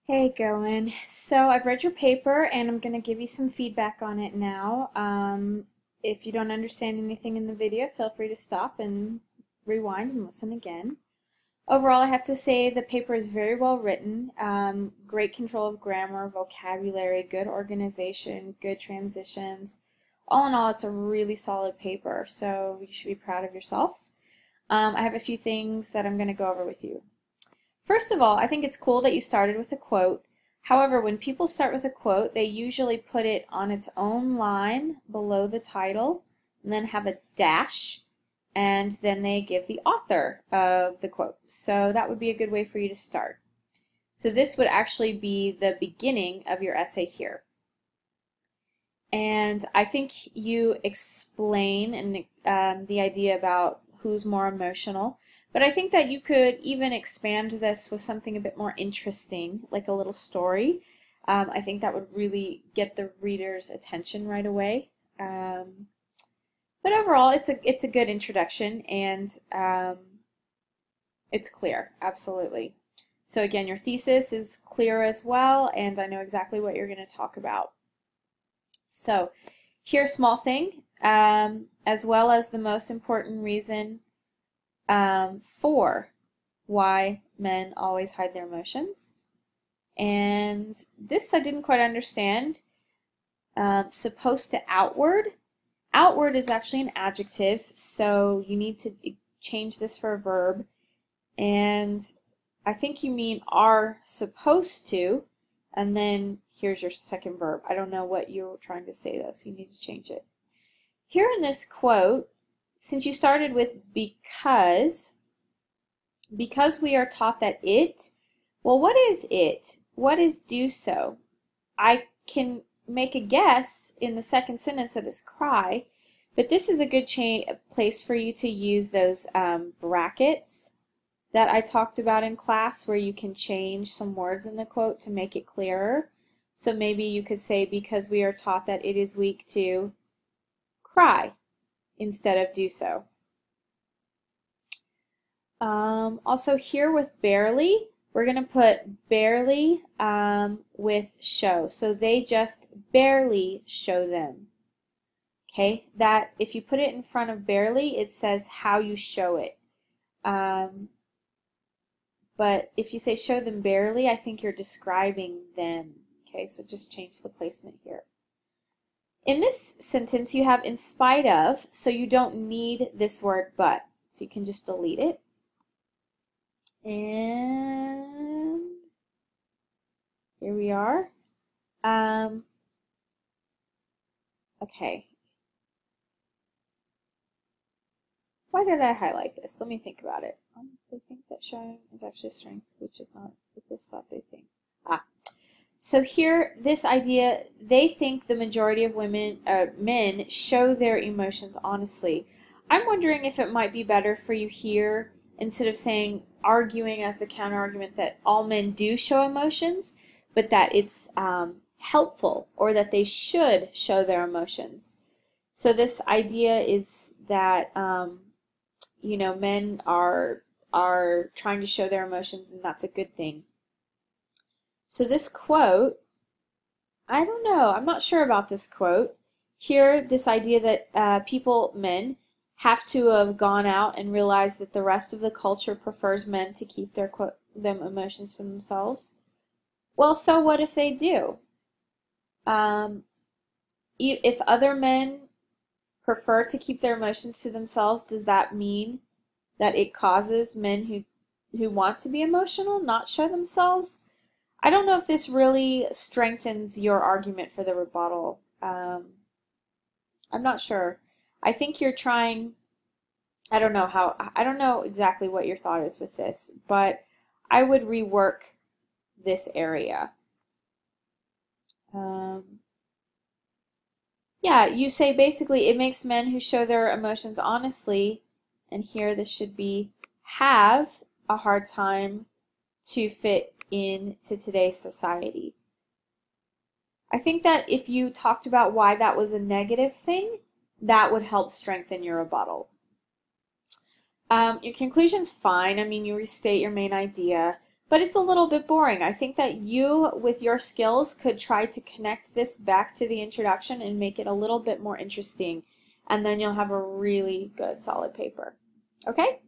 Hey, Goen. So I've read your paper and I'm going to give you some feedback on it now. If you don't understand anything in the video, feel free to stop and rewind and listen again. Overall, I have to say the paper is very well written, great control of grammar, vocabulary, good organization, good transitions. All in all, it's a really solid paper, so you should be proud of yourself. I have a few things that I'm going to go over with you. First of all, I think it's cool that you started with a quote. However, when people start with a quote, they usually put it on its own line below the title, and then have a dash, and then they give the author of the quote. So that would be a good way for you to start. So this would actually be the beginning of your essay here. And I think you explain the idea about who's more emotional. But I think that you could even expand this with something a bit more interesting, like a little story. I think that would really get the reader's attention right away. But overall, it's a good introduction, and it's clear, absolutely. So again, your thesis is clear as well, and I know exactly what you're going to talk about. So here's a small thing, as well as the most important reason for why men always hide their emotions. And this I didn't quite understand. Supposed to outward. Outward is actually an adjective, so you need to change this for a verb. And I think you mean are supposed to, and then here's your second verb. I don't know what you're trying to say though, so you need to change it. Here in this quote, since you started with because we are taught that it, well, what is it? What is do so? I can make a guess in the second sentence that it's cry, but this is a good place for you to use those brackets that I talked about in class, where you can change some words in the quote to make it clearer. So maybe you could say, because we are taught that it is weak to cry, instead of do so. Also here with barely, we're going to put barely with show. So they just barely show them. Okay, that if you put it in front of barely, it says how you show it. But if you say show them barely, I think you're describing them. Okay, so just change the placement here. In this sentence, you have in spite of, so you don't need this word but. So you can just delete it. And here we are. Okay. Why did I highlight this? Let me think about it. They think that showing is actually strength, which is not what this thought they think. So here, this idea, they think the majority of men show their emotions honestly. I'm wondering if it might be better for you here, instead of saying, arguing as the counter-argument that all men do show emotions, but that it's helpful, or that they should show their emotions. So this idea is that, men are trying to show their emotions, and that's a good thing. So this quote, I don't know, I'm not sure about this quote. Here, this idea that men, have to have gone out and realized that the rest of the culture prefers men to keep their emotions to themselves. Well, so what if they do? If other men prefer to keep their emotions to themselves, does that mean that it causes men who want to be emotional not show themselves? I don't know if this really strengthens your argument for the rebuttal. I'm not sure. I think you're trying, I don't know exactly what your thought is with this, but I would rework this area. Yeah, you say basically it makes men who show their emotions honestly, and here this should be have a hard time to fit into today's society. I think that if you talked about why that was a negative thing, that would help strengthen your rebuttal. Your conclusion's fine. I mean, you restate your main idea, but it's a little bit boring. I think that you, with your skills, could try to connect this back to the introduction and make it a little bit more interesting, and then you'll have a really good solid paper. Okay?